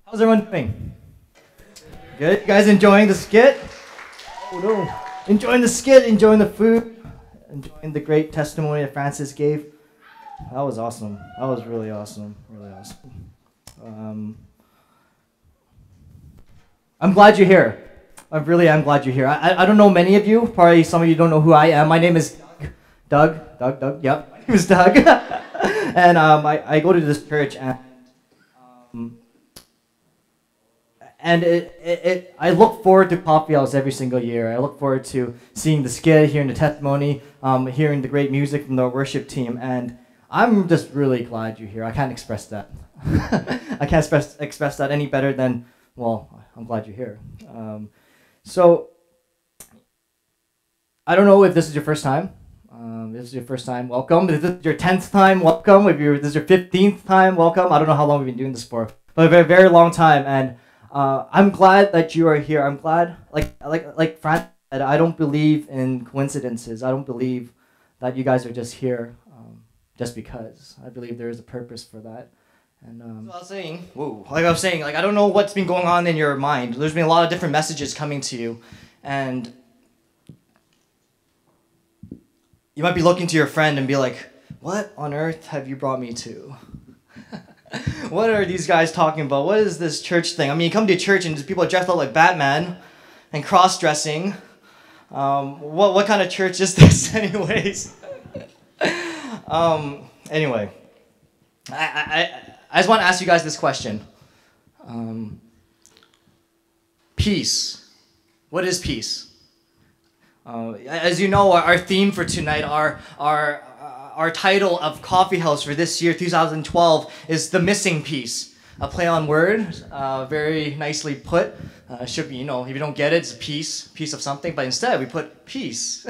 How's everyone doing? Good? You guys enjoying the skit? Oh no. Enjoying the skit, enjoying the food, enjoying the great testimony that Francis gave. That was awesome. That was really awesome. Really awesome. I'm glad you're here. I really am glad you're here. I don't know many of you. Probably some of you don't know who I am. My name is Doug. Doug. Yep. My name is Doug. And I go to this church and I look forward to Coffeehouse every single year. I look forward to seeing the skit, hearing the testimony, hearing the great music from the worship team, and I'm just really glad you're here. I can't express that. I can't express that any better than, well, I'm glad you're here. So, I don't know if this is your first time. If this is your first time, welcome. If this is your 10th time, welcome. If this is your 15th time, welcome. I don't know how long we've been doing this for, but a very, very long time, and I'm glad that you are here. I'm glad, like Fran said, I don't believe in coincidences. I don't believe that you guys are just here just because. I believe there is a purpose for that. And so I was saying, I don't know what's been going on in your mind. There's been a lot of different messages coming to you, and you might be looking to your friend and be like, "What on earth have you brought me to? What are these guys talking about? What is this church thing? I mean, you come to church and people are dressed up like Batman and cross-dressing. What kind of church is this anyways?" Anyway, I just want to ask you guys this question. Peace. What is peace? As you know, our theme for tonight, our title of Coffeehouse for this year, 2012, is The Missing Piece. A play on word, very nicely put. Should be, if you don't get it, it's a piece of something, but instead we put peace.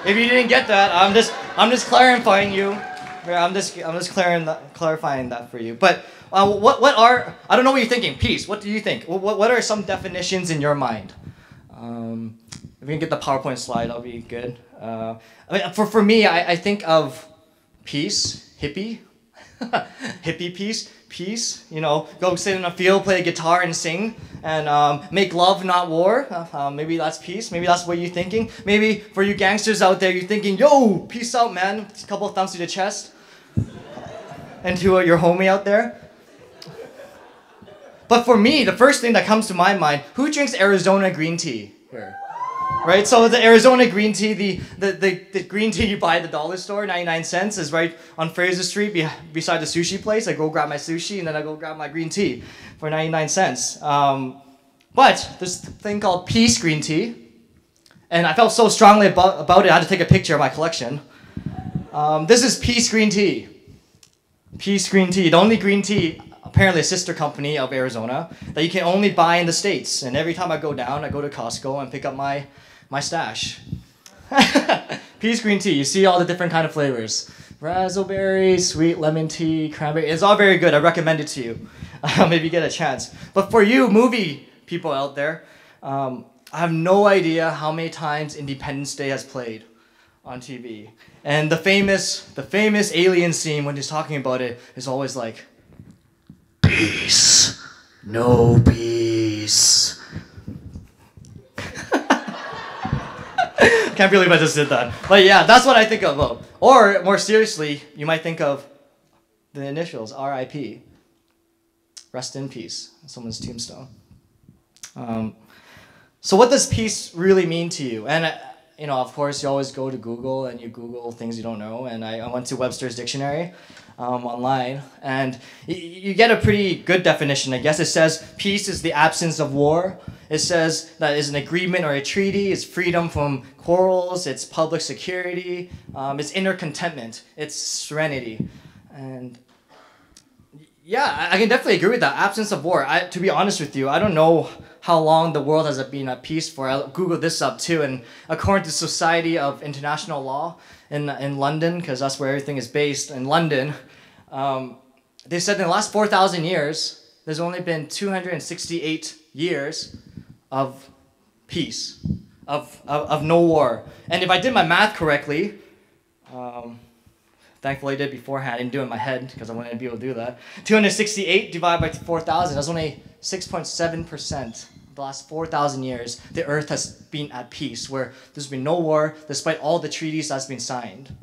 If you didn't get that, I'm just clarifying you. I'm just clarifying that for you. But what are, I don't know what you're thinking. Peace. What do you think? What are some definitions in your mind? If we can get the PowerPoint slide, that'll be good. For me, I think of peace, hippie, peace. Go sit in a field, play a guitar and sing, and make love, not war. Maybe that's peace. Maybe that's what you're thinking. Maybe for you gangsters out there, you're thinking, "Yo, peace out, man." A couple of thumps to the chest, and to your homie out there. But for me, the first thing that comes to my mind: who drinks Arizona green tea here? Right, so the Arizona green tea, the green tea you buy at the dollar store, 99 cents, is right on Fraser Street beside the sushi place. I go grab my sushi and then I go grab my green tea for 99 cents. But there's a thing called Peace Green Tea, and I felt so strongly about it, I had to take a picture of my collection. This is Peace Green Tea. Peace Green Tea, the only green tea, apparently a sister company of Arizona, that you can only buy in the States. And every time I go down, I go to Costco and pick up my stash. Peace green tea, you see all the different kind of flavors. Raspberry, sweet lemon tea, cranberry. It's all very good. I recommend it to you. Maybe you get a chance. But for you movie people out there, I have no idea how many times Independence Day has played on TV. And the famous alien scene when he's talking about it is always like, "Peace, no peace." Can't believe I just did that. But yeah, that's what I think of. Or more seriously, you might think of the initials, RIP. Rest in peace. Someone's tombstone. So what does peace really mean to you? And of course, you always go to Google and you Google things you don't know. And I went to Webster's Dictionary online, and you get a pretty good definition, I guess. It says peace is the absence of war. It says that it's an agreement or a treaty. It's freedom from quarrels. It's public security. It's inner contentment. It's serenity. And yeah, I can definitely agree with that. Absence of war. To be honest with you, I don't know how long the world has been at peace for. I googled this up too, and according to Society of International Law in London, because that's where everything is based, in London, they said in the last 4,000 years, there's only been 268 years of peace, of no war. And if I did my math correctly, Thankfully, I did beforehand. I didn't do it in my head because I wanted to be able to do that. 268 divided by 4,000. That's only 6.7%. The last 4,000 years, the earth has been at peace, where there's been no war, despite all the treaties that's been signed.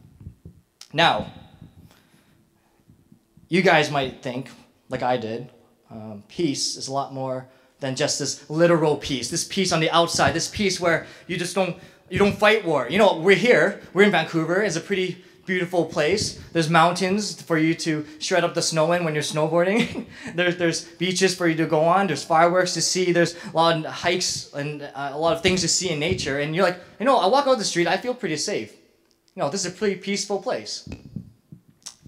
Now, you guys might think, like I did, peace is a lot more than just this literal peace. This peace on the outside, this peace where you don't fight war. You know, we're in Vancouver. It's a pretty beautiful place. There's mountains for you to shred up the snow in when you're snowboarding. there's beaches for you to go on. There's fireworks to see. There's a lot of hikes and a lot of things to see in nature. And you're like, I walk out the street, I feel pretty safe. This is a pretty peaceful place.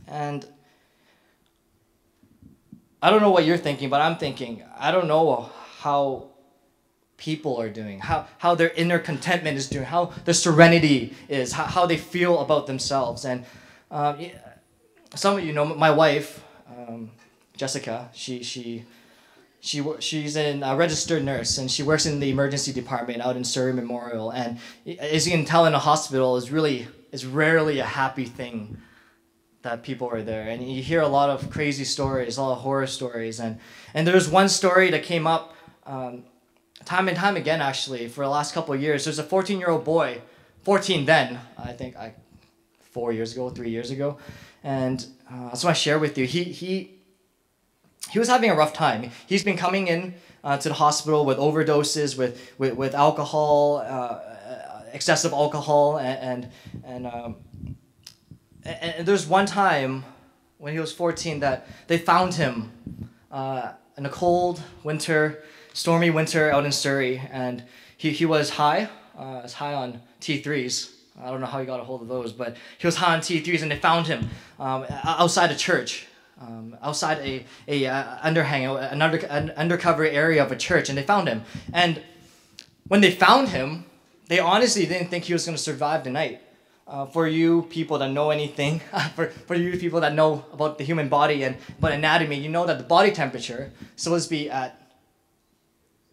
And I don't know what you're thinking, but I'm thinking, I don't know how people are doing, how their inner contentment is doing, how their serenity is, how they feel about themselves. And some of you know my wife, Jessica. She's a registered nurse, and she works in the emergency department out in Surrey Memorial. And as you can tell, in a hospital is rarely a happy thing that people are there. And you hear a lot of crazy stories, a lot of horror stories. And there's one story that came up time and time again, actually, for the last couple of years. There's a 14-year-old boy, 14 then, I think 3 years ago. And that's what I share with you. He was having a rough time. He's been coming in to the hospital with overdoses, with alcohol, excessive alcohol, and there's one time when he was 14 that they found him in a cold winter, stormy winter out in Surrey, and he was high. Was high on T3s. I don't know how he got a hold of those, but he was high on T3s, and they found him outside a church, outside a undercover area of a church, and they found him. And when they found him, they honestly didn't think he was going to survive the night. For you people that know anything, for you people that know about the human body and about anatomy, you know that the body temperature is supposed to be at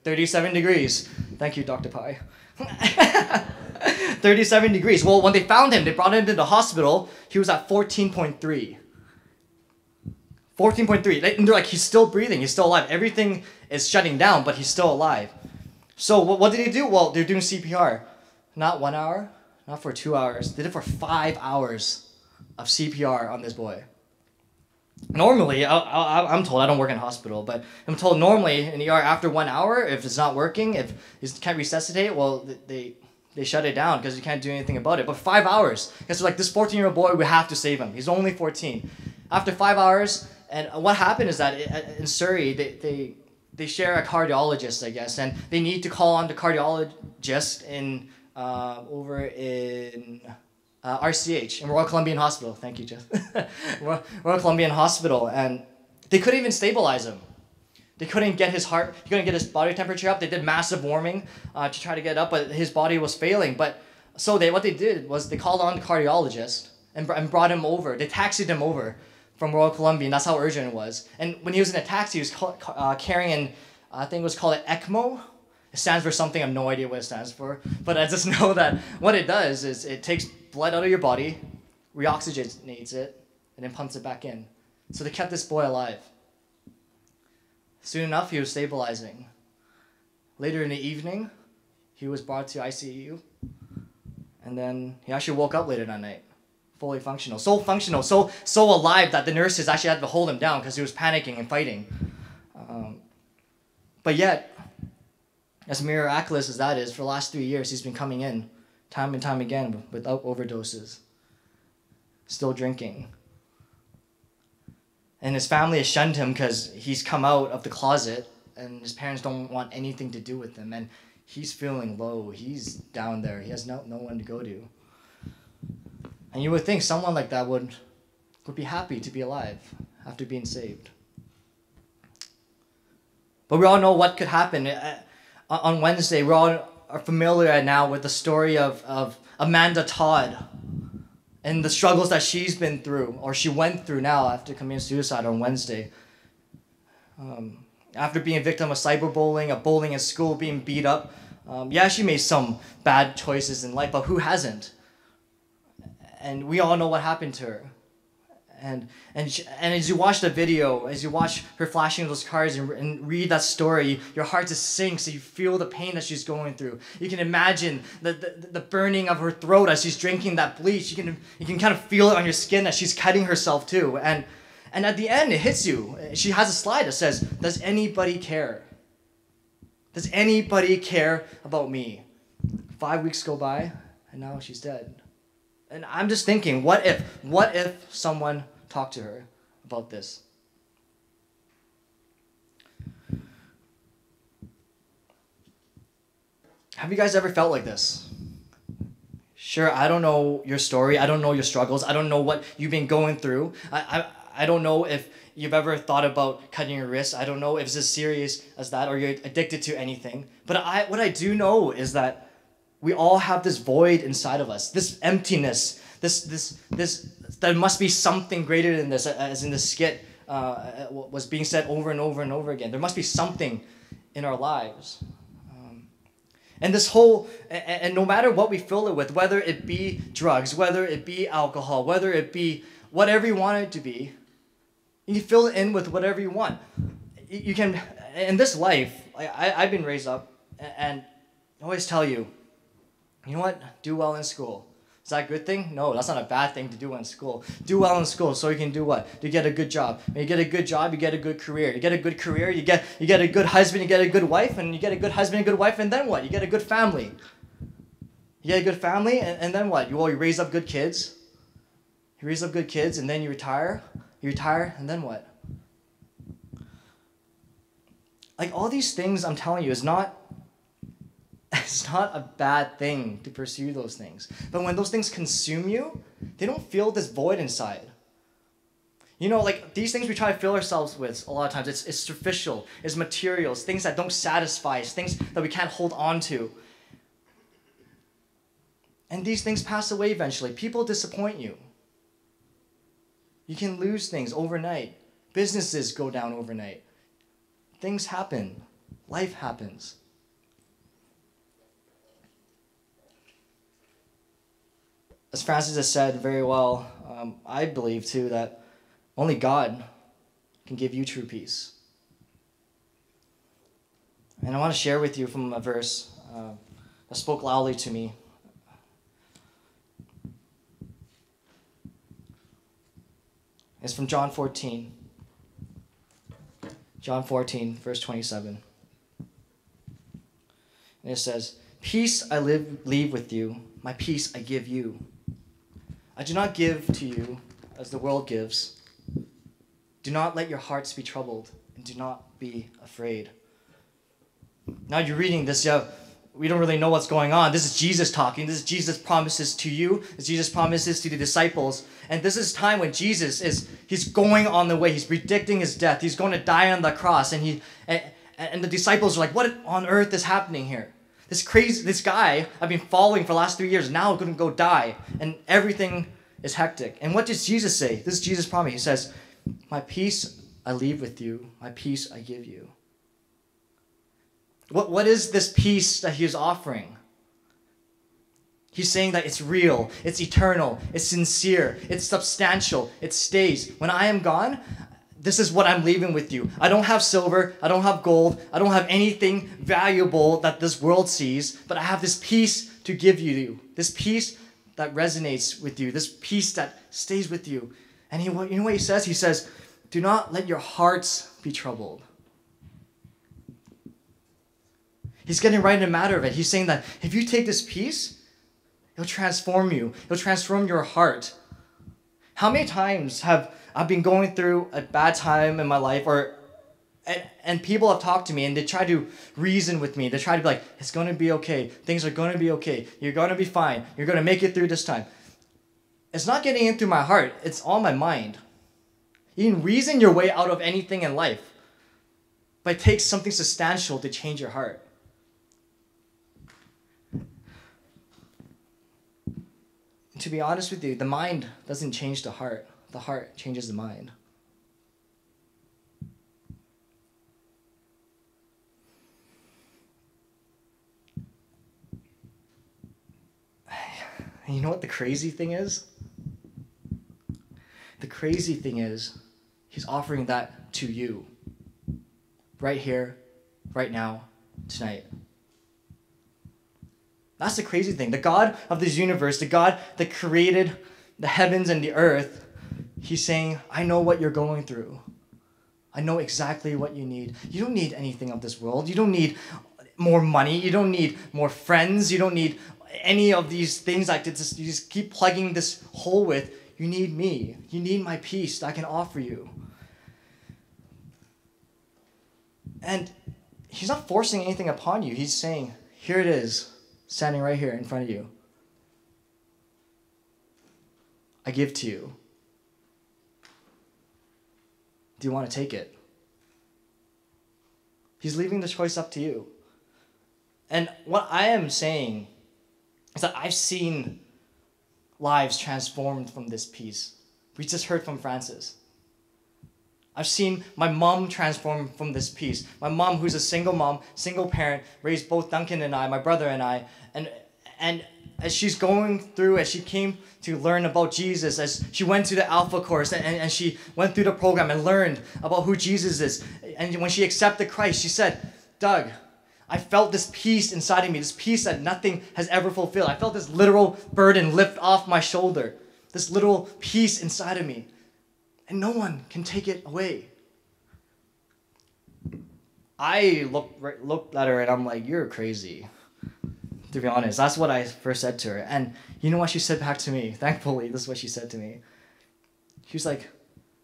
37 degrees. Thank you, Dr. Pai. 37 degrees. Well, when they found him, they brought him to the hospital. He was at 14.3. 14.3. And they're like, he's still breathing. He's still alive. Everything is shutting down, but he's still alive. So what did he do? Well, they're doing CPR. Not 1 hour, not for 2 hours. They did it for 5 hours of CPR on this boy. Normally, I'm told, I don't work in a hospital, but I'm told normally in ER after 1 hour, if it's not working, if you can't resuscitate, well, they shut it down because you can't do anything about it. But 5 hours, because like this 14-year-old boy, we have to save him. He's only 14. After 5 hours, and what happened is that in Surrey, they share a cardiologist, I guess, and they need to call on the cardiologist over in RCH, in Royal Columbian Hospital. Thank you, Jeff. Royal Columbian Hospital, and they couldn't even stabilize him. They couldn't get his heart, he couldn't get his body temperature up. They did massive warming to try to get it up, but his body was failing. But so what they did was they called on the cardiologist and brought him over. They taxied him over from Royal Columbian. That's how urgent it was. And when he was in a taxi, he was carrying I think it was called an ECMO. It stands for something, I have no idea what it stands for. But I just know that what it does is it takes blood out of your body, reoxygenates it, and then pumps it back in. So they kept this boy alive. Soon enough, he was stabilizing. Later in the evening, he was brought to ICU. And then he actually woke up later that night. Fully functional. So functional, so alive that the nurses actually had to hold him down because he was panicking and fighting. But yet, as miraculous as that is, for the last 3 years, he's been coming in time and time again without overdoses. Still drinking. And his family has shunned him because he's come out of the closet and his parents don't want anything to do with him. And he's feeling low. He's down there. He has no one to go to. And you would think someone like that would be happy to be alive after being saved. But we all know what could happen. On Wednesday, we all are familiar now with the story of Amanda Todd and the struggles that she's been through, or she went through now after committing suicide on Wednesday. After being a victim of cyberbullying, of bullying in school, being beat up. Yeah, she made some bad choices in life, but who hasn't? And we all know what happened to her. And as you watch the video, as you watch her flashing those cards and read that story, your heart just sinks and you feel the pain that she's going through. You can imagine the burning of her throat as she's drinking that bleach. You can kind of feel it on your skin as she's cutting herself too. And at the end, it hits you. She has a slide that says, "Does anybody care? Does anybody care about me?" 5 weeks go by, and now she's dead. And I'm just thinking, what if someone talked to her about this? Have you guys ever felt like this? Sure, I don't know your story. I don't know your struggles. I don't know what you've been going through. I don't know if you've ever thought about cutting your wrist. I don't know if it's as serious as that or you're addicted to anything. But what I do know is that we all have this void inside of us, this emptiness, this. There must be something greater than this, as in the skit was being said over and over and over again. There must be something in our lives. And this whole, and no matter what we fill it with, whether it be drugs, whether it be alcohol, whether it be whatever you want it to be, you can fill it in with whatever you want. You can, in this life, I've been raised up, and I always tell you, you know what? Do well in school. Is that a good thing? No, that's not a bad thing to do in school. Do well in school so you can do what? You get a good job. When you get a good job, you get a good career. You get a good career, you get a good husband, you get a good wife, and you get a good husband and good wife, and then what? You get a good family. You get a good family, and then what? You raise up good kids. You raise up good kids, and then you retire. You retire, and then what? Like, all these things I'm telling you is not... It's not a bad thing to pursue those things. But when those things consume you, they don't feel this void inside. You know, like these things we try to fill ourselves with a lot of times, it's superficial, it's materials, things that don't satisfy us, things that we can't hold on to. And these things pass away eventually. People disappoint you. You can lose things overnight. Businesses go down overnight. Things happen. Life happens. As Francis has said very well, I believe too that only God can give you true peace. And I want to share with you from a verse that spoke loudly to me. It's from John 14. John 14, verse 27. And it says, "Peace I leave with you, my peace I give you. I do not give to you as the world gives. Do not let your hearts be troubled, and do not be afraid." Now you're reading this, we don't really know what's going on. This is Jesus talking. This is Jesus' promises to you. This is Jesus' promises to the disciples. And this is time when Jesus he's going on the way. He's predicting his death. He's going to die on the cross. And the disciples are like, what on earth is happening here? This guy I've been following for the last 3 years, now going to go die. And everything is hectic. And what does Jesus say? This is Jesus' promise. He says, "My peace I leave with you. My peace I give you." What is this peace that he is offering? He's saying that it's real, it's eternal, it's sincere, it's substantial, it stays. When I am gone, this is what I'm leaving with you. I don't have silver, I don't have gold, I don't have anything valuable that this world sees, but I have this peace to give you. This peace that resonates with you, this peace that stays with you. And you know what he says? He says, "Do not let your hearts be troubled." He's getting right in the matter of it. He's saying that if you take this peace, it'll transform you. It'll transform your heart. How many times have I been going through a bad time in my life, and people have talked to me and they try to reason with me. They try to be like, it's going to be okay. Things are going to be okay. You're going to be fine. You're going to make it through this time. It's not getting in through my heart. It's all my mind. You can reason your way out of anything in life, but it takes something substantial to change your heart. To be honest with you, the mind doesn't change the heart. The heart changes the mind. And you know what the crazy thing is? the crazy thing is, he's offering that to you. Right here, right now, tonight. That's the crazy thing. The God of this universe, the God that created the heavens and the earth, he's saying, I know what you're going through. I know exactly what you need. You don't need anything of this world. You don't need more money. You don't need more friends. You don't need any of these things like this. You just keep plugging this hole with. You need me. You need my peace that I can offer you. And he's not forcing anything upon you. He's saying, here it is, standing right here in front of you. I give to you. Do you want to take it? He's leaving the choice up to you. And what I am saying is that I've seen lives transformed from this peace. We just heard from Francis. I've seen my mom transform from this peace. My mom, who's a single mom, single parent, raised both Duncan and I, my brother and I. And as she's going through, as she came to learn about Jesus, as she went to the Alpha course and she went through the program and learned about who Jesus is. And when she accepted Christ, she said, Doug, I felt this peace inside of me, this peace that nothing has ever fulfilled. I felt this literal burden lift off my shoulder, this little peace inside of me. And no one can take it away. I looked at her and I'm like, you're crazy. To be honest, that's what I first said to her. And you know what she said back to me? Thankfully, this is what she said to me. She was like,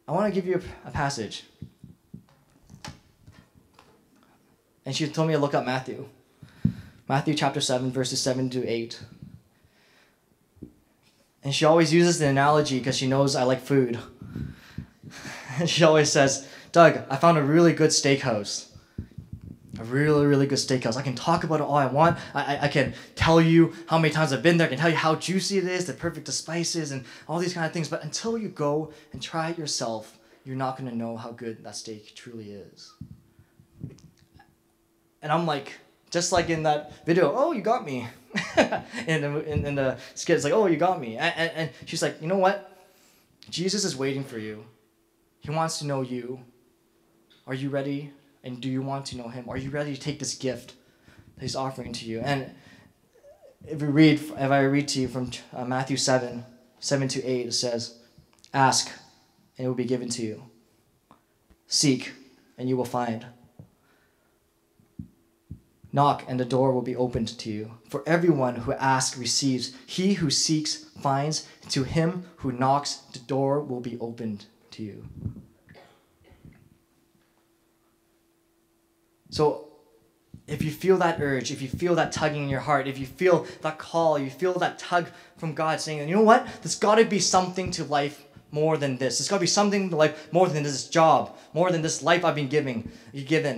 I want to give you a passage. And she told me to look up Matthew. Matthew chapter 7, verses 7 to 8. And she always uses the analogy because she knows I like food. And she always says, Doug, I found a really good steakhouse. A really, really good steakhouse. I can talk about it all I want. I can tell you how many times I've been there. I can tell you how juicy it is, the perfect spices, and all these kind of things. But until you go and try it yourself, you're not going to know how good that steak truly is. And I'm like, just like in that video, oh, you got me. in the skit, it's like, oh, you got me. And she's like, you know what? Jesus is waiting for you. He wants to know you. Are you ready? And do you want to know him? Are you ready to take this gift that he's offering to you? And if I read to you from Matthew 7 to 8, it says, ask, and it will be given to you. Seek, and you will find. Knock, and the door will be opened to you. For everyone who asks receives. He who seeks finds. To him who knocks, the door will be opened to you. So if you feel that urge, if you feel that tugging in your heart, if you feel that call, you feel that tug from God saying, you know what? There's got to be something to life more than this. There's got to be something to life more than this job, more than this life I've been given,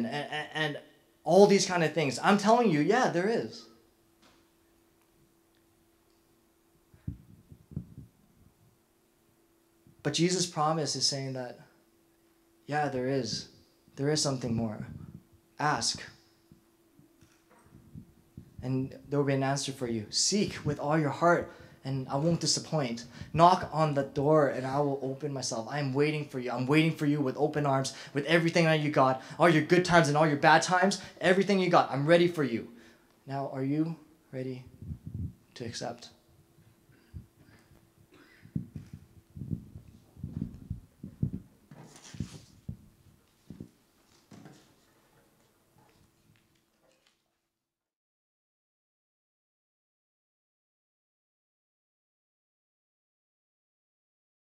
and all these kind of things. I'm telling you, yeah, there is. But Jesus' promise is saying that, yeah, there is. There is something more. Ask, and there will be an answer for you. Seek with all your heart, and I won't disappoint. Knock on the door, and I will open myself. I am waiting for you. I'm waiting for you with open arms, with everything that you got, all your good times and all your bad times, everything you got. I'm ready for you. Now, are you ready to accept?